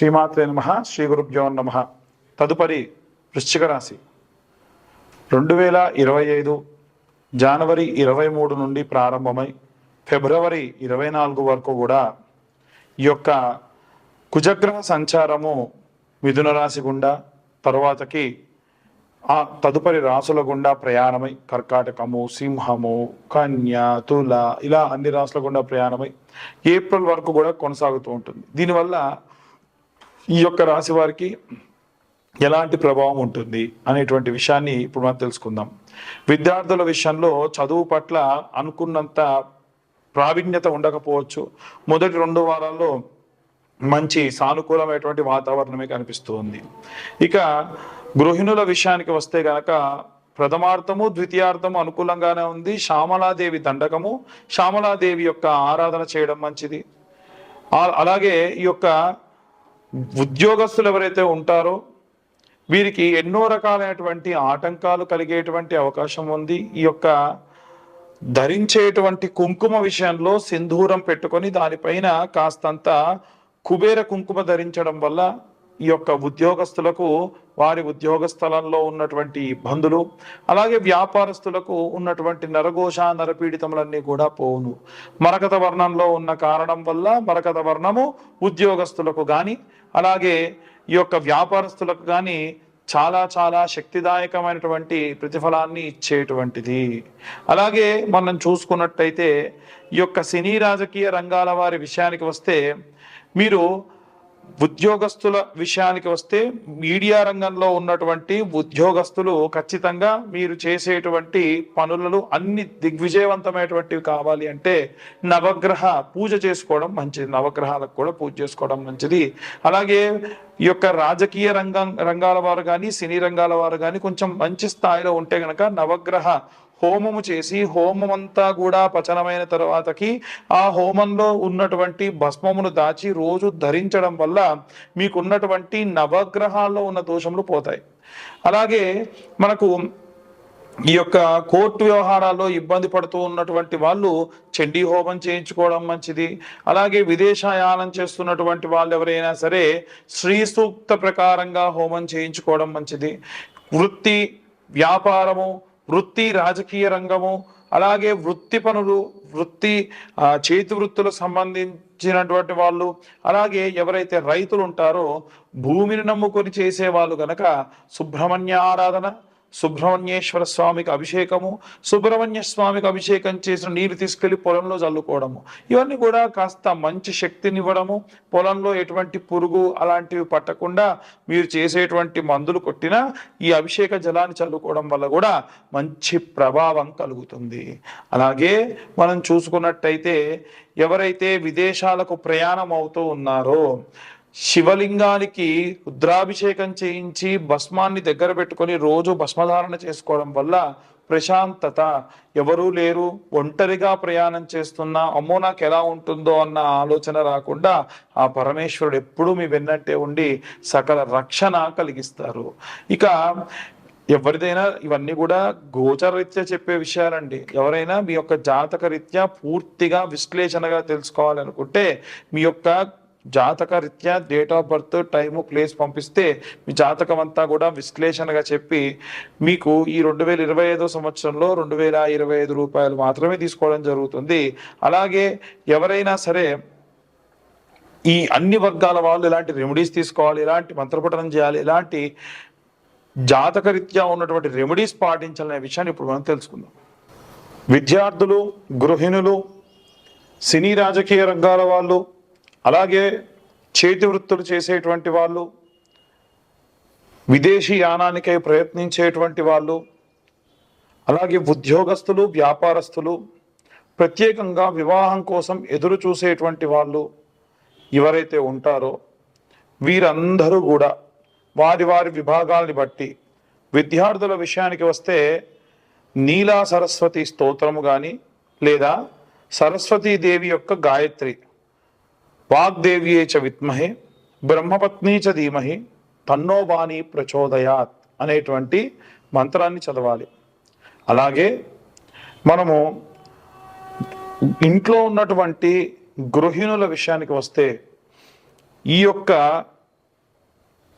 శ్రీమాత్రే నమః. శ్రీ గురుభ్యో నమః. తదుపరి వృశ్చిక రాశి 2025 జనవరి 23 నుండి ప్రారంభమై ఫిబ్రవరి 24 వరకు కూడా ఈ యొక్క కుజగ్రహ సంచారము మిథున రాశి గుండా తరువాతకి ఆ తదుపరి రాసుల గుండా ప్రయాణమై కర్కాటకము, సింహము, కన్య, తుల ఇలా అన్ని రాసుల గుండా ప్రయాణమై ఏప్రిల్ వరకు కూడా కొనసాగుతూ ఉంటుంది. దీనివల్ల ఈ యొక్క రాశి వారికి ఎలాంటి ప్రభావం ఉంటుంది అనేటువంటి విషయాన్ని ఇప్పుడు మనం తెలుసుకుందాం. విద్యార్థుల విషయంలో చదువు పట్ల అనుకున్నంత ప్రావీణ్యత ఉండకపోవచ్చు. మొదటి 2 వారాల్లో మంచి సానుకూలమైనటువంటి వాతావరణమే కనిపిస్తూ ఉంది. ఇక గృహిణుల విషయానికి వస్తే గనక ప్రథమార్థము ద్వితీయార్థము అనుకూలంగానే ఉంది. శ్యామలాదేవి దండకము, శ్యామలాదేవి యొక్క ఆరాధన చేయడం మంచిది. అలాగే ఈ యొక్క ఉద్యోగస్తులు ఎవరైతే ఉంటారో వీరికి ఎన్నో రకాలైనటువంటి ఆటంకాలు కలిగేటువంటి అవకాశం ఉంది. ఈ యొక్క ధరించేటువంటి కుంకుమ విషయంలో సింధూరం పెట్టుకొని దానిపైన కాస్తంత కుబేర కుంకుమ ధరించడం వల్ల ఈ యొక్క ఉద్యోగస్తులకు వారి ఉద్యోగ స్థలంలో ఉన్నటువంటి ఇబ్బందులు, అలాగే వ్యాపారస్తులకు ఉన్నటువంటి నరఘోష నరపీడితములన్నీ కూడా పోవును. మరకత వర్ణంలో ఉన్న కారణం వల్ల మరకత వర్ణము ఉద్యోగస్తులకు కానీ అలాగే ఈ యొక్క వ్యాపారస్తులకు కానీ చాలా చాలా శక్తిదాయకమైనటువంటి ప్రతిఫలాన్ని ఇచ్చేటువంటిది. అలాగే మనం చూసుకున్నట్టయితే ఈ యొక్క సినీ రాజకీయ రంగాల వారి విషయానికి వస్తే, మీరు ఉద్యోగస్తుల విషయానికి వస్తే మీడియా రంగంలో ఉన్నటువంటి ఉద్యోగస్తులు ఖచ్చితంగా మీరు చేసేటువంటి పనులలో అన్ని దిగ్విజయవంతమైనటువంటివి కావాలి అంటే నవగ్రహ పూజ చేసుకోవడం మంచిది. నవగ్రహాలకు కూడా పూజ చేసుకోవడం మంచిది. అలాగే ఈ యొక్క రాజకీయ రంగాల వారు కానీ సినీ రంగాల వారు కానీ కొంచెం మంచి స్థాయిలో ఉంటే గనక నవగ్రహ హోమము చేసి హోమమంతా కూడా పచనమైన తర్వాతకి ఆ హోమంలో ఉన్నటువంటి భస్మమును దాచి రోజు ధరించడం వల్ల మీకున్నటువంటి నవగ్రహాల్లో ఉన్న దోషములు పోతాయి. అలాగే మనకు ఈ యొక్క కోర్టు వ్యవహారాల్లో ఇబ్బంది పడుతూ ఉన్నటువంటి వాళ్ళు చండీ హోమం చేయించుకోవడం మంచిది. అలాగే విదేశయానం చేస్తున్నటువంటి వాళ్ళు ఎవరైనా సరే శ్రీ సూక్త ప్రకారంగా హోమం చేయించుకోవడం మంచిది. వృత్తి, వ్యాపారము, వృత్తి, రాజకీయ రంగము, అలాగే వృత్తి పనులు, చేతి వృత్తులకు సంబంధించినటువంటి వాళ్ళు, అలాగే ఎవరైతే రైతులు ఉంటారో భూమిని నమ్ముకొని చేసేవాళ్ళు గనక సుబ్రహ్మణ్య ఆరాధన, సుబ్రహ్మణ్యేశ్వర స్వామికి అభిషేకము, సుబ్రహ్మణ్య స్వామికి అభిషేకం చేసిన నీరు తీసుకెళ్లి పొలంలో చల్లుకోవడము, ఇవన్నీ కూడా కాస్త మంచి శక్తినివ్వడము. పొలంలో ఎటువంటి పురుగు అలాంటివి పట్టకుండా మీరు చేసేటువంటి మందులు కొట్టినా ఈ అభిషేక జలాన్ని చల్లుకోవడం వల్ల కూడా మంచి ప్రభావం కలుగుతుంది. అలాగే మనం చూసుకున్నట్టయితే ఎవరైతే విదేశాలకు ప్రయాణం అవుతూ ఉన్నారో శివలింగానికి రుద్రాభిషేకం చేయించి భస్మాన్ని దగ్గర పెట్టుకొని రోజు భస్మధారణ చేసుకోవడం వల్ల ప్రశాంతత, ఎవరూ లేరు, ఒంటరిగా ప్రయాణం చేస్తున్నా అమ్మో నాకు ఎలా ఉంటుందో అన్న ఆలోచన రాకుండా ఆ పరమేశ్వరుడు ఎప్పుడూ మీ వెన్నట్టే ఉండి సకల రక్షణ కలిగిస్తారు. ఇక ఎవరిదైనా ఇవన్నీ కూడా గోచర రీత్యా చెప్పే విషయాలండి. ఎవరైనా మీ యొక్క జాతక రీత్యా పూర్తిగా విశ్లేషణగా తెలుసుకోవాలనుకుంటే మీ యొక్క జాతక రీత్యా date of birth, time, place పంపిస్తే మీ జాతకం అంతా కూడా విశ్లేషణగా చెప్పి మీకు ఈ 2025 సంవత్సరంలో 2025 రూపాయలు మాత్రమే తీసుకోవడం జరుగుతుంది. అలాగే ఎవరైనా సరే ఈ అన్ని వర్గాల వాళ్ళు ఎలాంటి రెమెడీస్ తీసుకోవాలి, ఎలాంటి మంత్రపఠనం చేయాలి, ఎలాంటి జాతక రీత్యా ఉన్నటువంటి రెమెడీస్ పాటించాలనే విషయాన్ని ఇప్పుడు మనం తెలుసుకుందాం. విద్యార్థులు, గృహిణులు, సినీ రాజకీయ రంగాల వాళ్ళు, అలాగే చేతి వృత్తులు చేసేటువంటి వాళ్ళు, విదేశీ యానానికై ప్రయత్నించేటువంటి వాళ్ళు, అలాగే ఉద్యోగస్తులు, వ్యాపారస్తులు, ప్రత్యేకంగా వివాహం కోసం ఎదురు చూసేటువంటి వాళ్ళు ఎవరైతే ఉంటారో వీరందరూ కూడా వారి వారి విభాగాల్ని బట్టి, విద్యార్థుల విషయానికి వస్తే నీలా సరస్వతి స్తోత్రము కానీ లేదా సరస్వతీదేవి యొక్క గాయత్రి, వాగ్దేవ్యే చ విద్మహే బ్రహ్మపత్నీ చ ధీమహి తన్నో వాణి ప్రచోదయాత్ అనేటువంటి మంత్రాన్ని చదవాలి. అలాగే మనము ఇంట్లో ఉన్నటువంటి గృహిణుల విషయానికి వస్తే ఈ యొక్క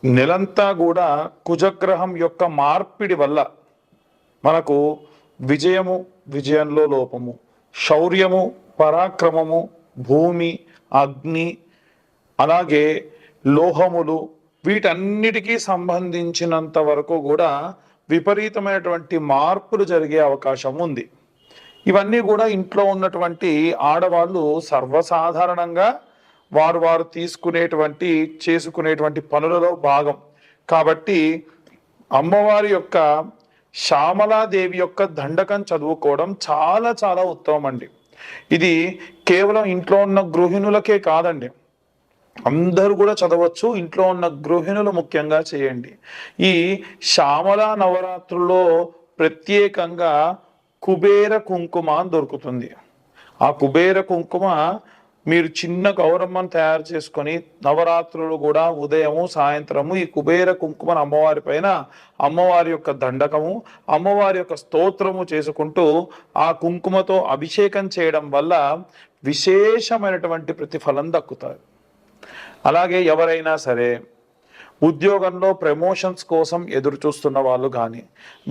నెలంతా కూడా కుజగ్రహం యొక్క మార్పిడి వల్ల మనకు విజయము, విజయంలో లోపము, శౌర్యము, పరాక్రమము, భూమి, అగ్ని, అలాగే లోహములు, వీటన్నిటికీ సంబంధించినంత వరకు కూడా విపరీతమైనటువంటి మార్పులు జరిగే అవకాశం ఉంది. ఇవన్నీ కూడా ఇంట్లో ఉన్నటువంటి ఆడవాళ్ళు సర్వసాధారణంగా వారు చేసుకునేటువంటి పనులలో భాగం కాబట్టి అమ్మవారి యొక్క శ్యామలాదేవి యొక్క దండకం చదువుకోవడం చాలా చాలా ఉత్తమం అండి. ఇది కేవలం ఇంట్లో ఉన్న గృహిణులకే కాదండి, అందరూ కూడా చదవచ్చు. ఇంట్లో ఉన్న గృహిణులు ముఖ్యంగా చేయండి. ఈ శ్యామల నవరాత్రుల్లో ప్రత్యేకంగా కుబేర కుంకుమ అని దొరుకుతుంది. ఆ కుబేర కుంకుమ మీరు చిన్న గౌరమ్మను తయారు చేసుకొని నవరాత్రులు కూడా ఉదయము సాయంత్రము ఈ కుబేర కుంకుమను అమ్మవారి పైన అమ్మవారి యొక్క దండకము, అమ్మవారి యొక్క స్తోత్రము చేసుకుంటూ ఆ కుంకుమతో అభిషేకం చేయడం వల్ల విశేషమైనటువంటి ప్రతిఫలం దక్కుతారు. అలాగే ఎవరైనా సరే ఉద్యోగంలో ప్రమోషన్స్ కోసం ఎదురు చూస్తున్న వాళ్ళు కానీ,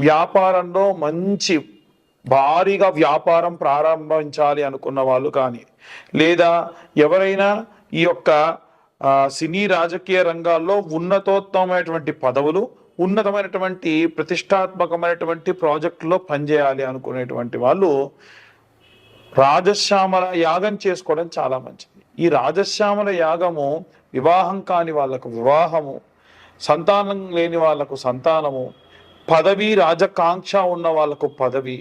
వ్యాపారంలో మంచి భారీగా వ్యాపారం ప్రారంభించాలి అనుకున్న వాళ్ళు కానీ, లేదా ఎవరైనా ఈ యొక్క సినీ రాజకీయ రంగాల్లో ఉన్నతోత్తమైనటువంటి పదవులు, ఉన్నతమైనటువంటి ప్రతిష్టాత్మకమైనటువంటి ప్రాజెక్టులో పనిచేయాలి అనుకునేటువంటి వాళ్ళు రాజశ్యామల యాగం చేసుకోవడం చాలా మంచిది. ఈ రాజశ్యామల యాగము వివాహం కాని వాళ్ళకు వివాహము, సంతానం లేని వాళ్ళకు సంతానము, పదవి రాజకాంక్ష ఉన్న వాళ్ళకు పదవి,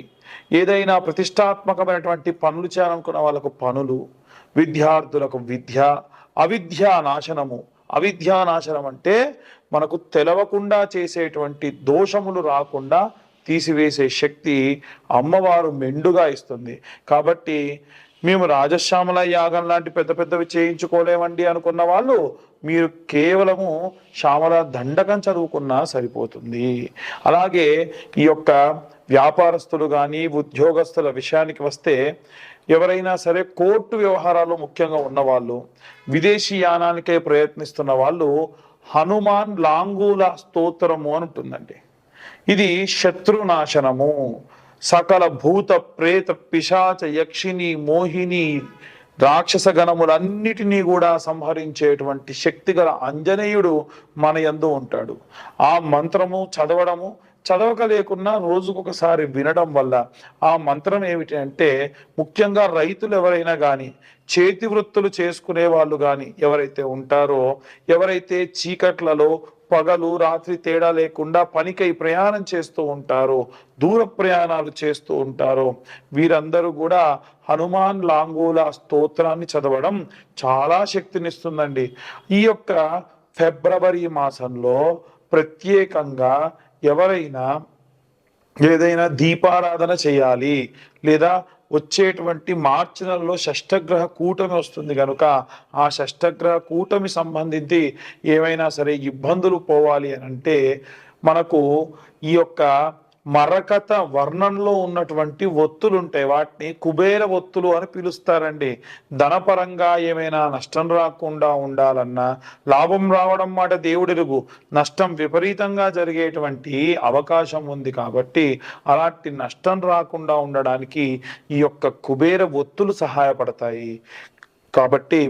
ఏదైనా ప్రతిష్టాత్మకమైనటువంటి పనులు చేయాలనుకున్న వాళ్ళకు పనులు, విద్యార్థులకు విద్య, అవిద్యా నాశనము. అవిద్యా నాశనం అంటే మనకు తెలవకుండా చేసేటువంటి దోషములు రాకుండా తీసివేసే శక్తి అమ్మవారు మెండుగా ఇస్తుంది. కాబట్టి మేము రాజశ్యామల యాగం లాంటి పెద్ద పెద్దవి చేయించుకోలేమండి అనుకున్న వాళ్ళు మీరు కేవలము శ్యామల దండకం చదువుకున్నా సరిపోతుంది. అలాగే ఈ యొక్క వ్యాపారస్తులు కానీ ఉద్యోగస్తుల విషయానికి వస్తే ఎవరైనా సరే కోర్టు వ్యవహారాలు ముఖ్యంగా ఉన్నవాళ్ళు, విదేశీ యానానికే ప్రయత్నిస్తున్న వాళ్ళు హనుమాన్ లాంగూల స్తోత్రము అని ఉంటుందండి. ఇది శత్రునాశనము, సకల భూత ప్రేత పిశాచ యక్షిని మోహిని రాక్షస గణములన్నిటినీ కూడా సంహరించేటువంటి శక్తిగల ఆంజనేయుడు మన యందు ఉంటాడు. ఆ మంత్రము చదవక లేకున్నా రోజుకొకసారి వినడం వల్ల ఆ మంత్రం ఏమిటి అంటే, ముఖ్యంగా రైతులు ఎవరైనా కానీ, చేతి వృత్తులు చేసుకునే వాళ్ళు కానీ ఎవరైతే ఉంటారో, ఎవరైతే చీకట్లలో పగలు రాత్రి తేడా లేకుండా పనికై ప్రయాణం చేస్తూ ఉంటారో, దూర ప్రయాణాలు చేస్తూ ఉంటారో, వీరందరూ కూడా హనుమాన్ లాంగూల స్తోత్రాన్ని చదవడం చాలా శక్తినిస్తుందండి. ఈ యొక్క ఫిబ్రవరి మాసంలో ప్రత్యేకంగా ఎవరైనా ఏదైనా దీపారాధన చేయాలి, లేదా వచ్చేటువంటి మార్చి నెలలో షష్టగ్రహ కూటమి వస్తుంది కనుక ఆ షష్టగ్రహ కూటమి సంబంధించి ఏమైనా సరే ఇబ్బందులు పోవాలి అని అంటే మనకు ఈ యొక్క మరకత వర్ణంలో ఉన్నటువంటి ఒత్తులు ఉంటాయి, వాటిని కుబేర ఒత్తులు అని పిలుస్తారండి. ధనపరంగా ఏమైనా నష్టం రాకుండా ఉండాలన్నా, లాభం రావడం మాట దేవుడెరుగు, నష్టం విపరీతంగా జరిగేటువంటి అవకాశం ఉంది. కాబట్టి అలాంటి నష్టం రాకుండా ఉండడానికి ఈ యొక్క కుబేర ఒత్తులు సహాయపడతాయి. కాబట్టి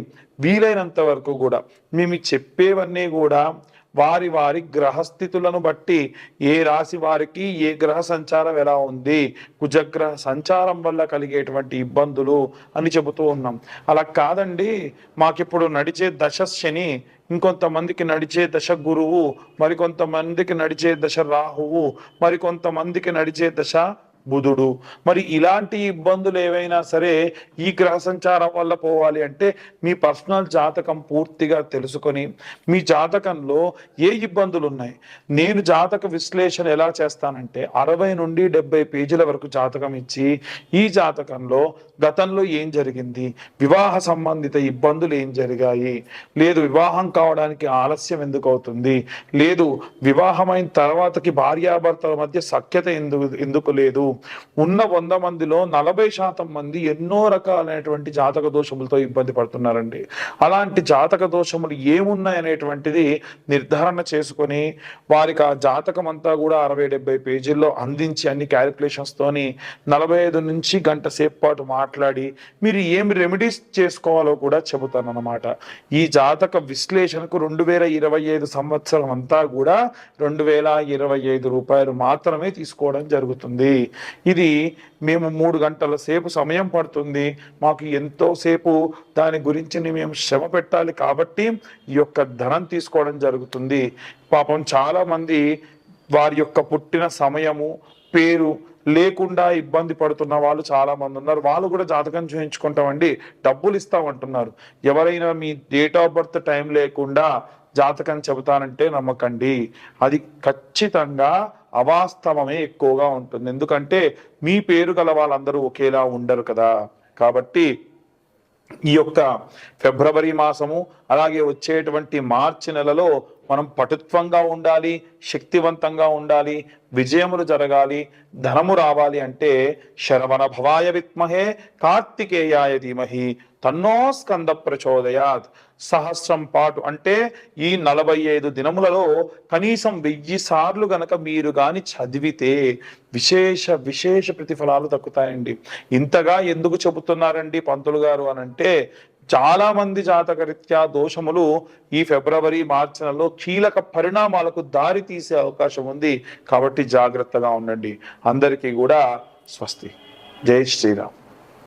వీలైనంత వరకు కూడా మేము చెప్పేవన్నీ కూడా వారి వారి గ్రహస్థితులను బట్టి, ఏ రాశి వారికి ఏ గ్రహ సంచారం ఎలా ఉంది, కుజగ్రహ సంచారం వల్ల కలిగేటువంటి ఇబ్బందులు అని చెబుతూ ఉన్నాం. అలా కాదండి, మాకిప్పుడు నడిచే దశ శని, ఇంకొంతమందికి నడిచే దశ గురువు, మరికొంతమందికి నడిచే దశ రాహువు, మరికొంతమందికి నడిచే దశ బుధుడు, మరి ఇలాంటి ఇబ్బందులు ఏవైనా సరే ఈ గ్రహ సంచారం వల్ల పోవాలి అంటే మీ పర్సనల్ జాతకం పూర్తిగా తెలుసుకొని, మీ జాతకంలో ఏ ఇబ్బందులు ఉన్నాయి, నేను జాతక విశ్లేషణ ఎలా చేస్తానంటే 60 నుండి 70 పేజీల వరకు జాతకం ఇచ్చి, ఈ జాతకంలో గతంలో ఏం జరిగింది, వివాహ సంబంధిత ఇబ్బందులు ఏం జరిగాయి, లేదు వివాహం కావడానికి ఆలస్యం ఎందుకు అవుతుంది, లేదు వివాహమైన తర్వాతకి భార్యాభర్తల మధ్య సఖ్యత ఎందుకు లేదు, ఉన్న 100 మందిలో 40% మంది ఎన్నో రకాలైనటువంటి జాతక దోషములతో ఇబ్బంది పడుతున్నారండి. అలాంటి జాతక దోషములు ఏమున్నాయి అనేటువంటిది నిర్ధారణ చేసుకొని వారికి ఆ జాతకం అంతా కూడా 60-70 పేజీల్లో అందించి అన్ని క్యాలిక్యులేషన్స్ తోని 45 నుంచి గంట సేపు పాటు మాట్లాడి మీరు ఏమి రెమెడీస్ చేసుకోవాలో కూడా చెబుతాను అన్నమాట. ఈ జాతక విశ్లేషణకు 2025 సంవత్సరం అంతా కూడా 2025 రూపాయలు మాత్రమే తీసుకోవడం జరుగుతుంది. ఇది మేము 3 గంటల సేపు సమయం పడుతుంది, మాకు ఎంతో సేపు దాని గురించి మేము శ్రమ పెట్టాలి కాబట్టి ఈ యొక్క ధనం తీసుకోవడం జరుగుతుంది. పాపం చాలా మంది వారి యొక్క పుట్టిన సమయము పేరు లేకుండా ఇబ్బంది పడుతున్న వాళ్ళు చాలా మంది ఉన్నారు. వాళ్ళు కూడా జాతకం చూయించుకుంటామండి, డబ్బులు ఇస్తామంటున్నారు. ఎవరైనా మీ డేట్ ఆఫ్ బర్త్ టైం లేకుండా జాతకం చెబుతానంటే నమ్మకండి, అది ఖచ్చితంగా అవాస్తవమే ఎక్కువగా ఉంటుంది. ఎందుకంటే మీ పేరు గల వాళ్ళందరూ ఒకేలా ఉండరు కదా. కాబట్టి ఈ యొక్క ఫిబ్రవరి మాసము అలాగే వచ్చేటువంటి మార్చి నెలలో మనం పటుత్వంగా ఉండాలి, శక్తివంతంగా ఉండాలి, విజయములు జరగాలి, ధనము రావాలి అంటే శరవణ భవాయ విద్మహే కార్తికేయాయ ధీమహి తన్నో స్కంద ప్రచోదయాత్. సహస్రం పాటు అంటే ఈ 45 దినములలో కనీసం 1000 సార్లు గనక మీరు గాని చదివితే విశేష ప్రతిఫలాలు దక్కుతాయండి. ఇంతగా ఎందుకు చెబుతున్నారండి పంతులు గారు అనంటే, చాలా మంది జాతకరీత్యా దోషములు ఈ ఫిబ్రవరి మార్చి నెలలో కీలక పరిణామాలకు దారి తీసే అవకాశం ఉంది. కాబట్టి జాగ్రత్తగా ఉండండి. అందరికీ కూడా స్వస్తి. జై శ్రీరామ్.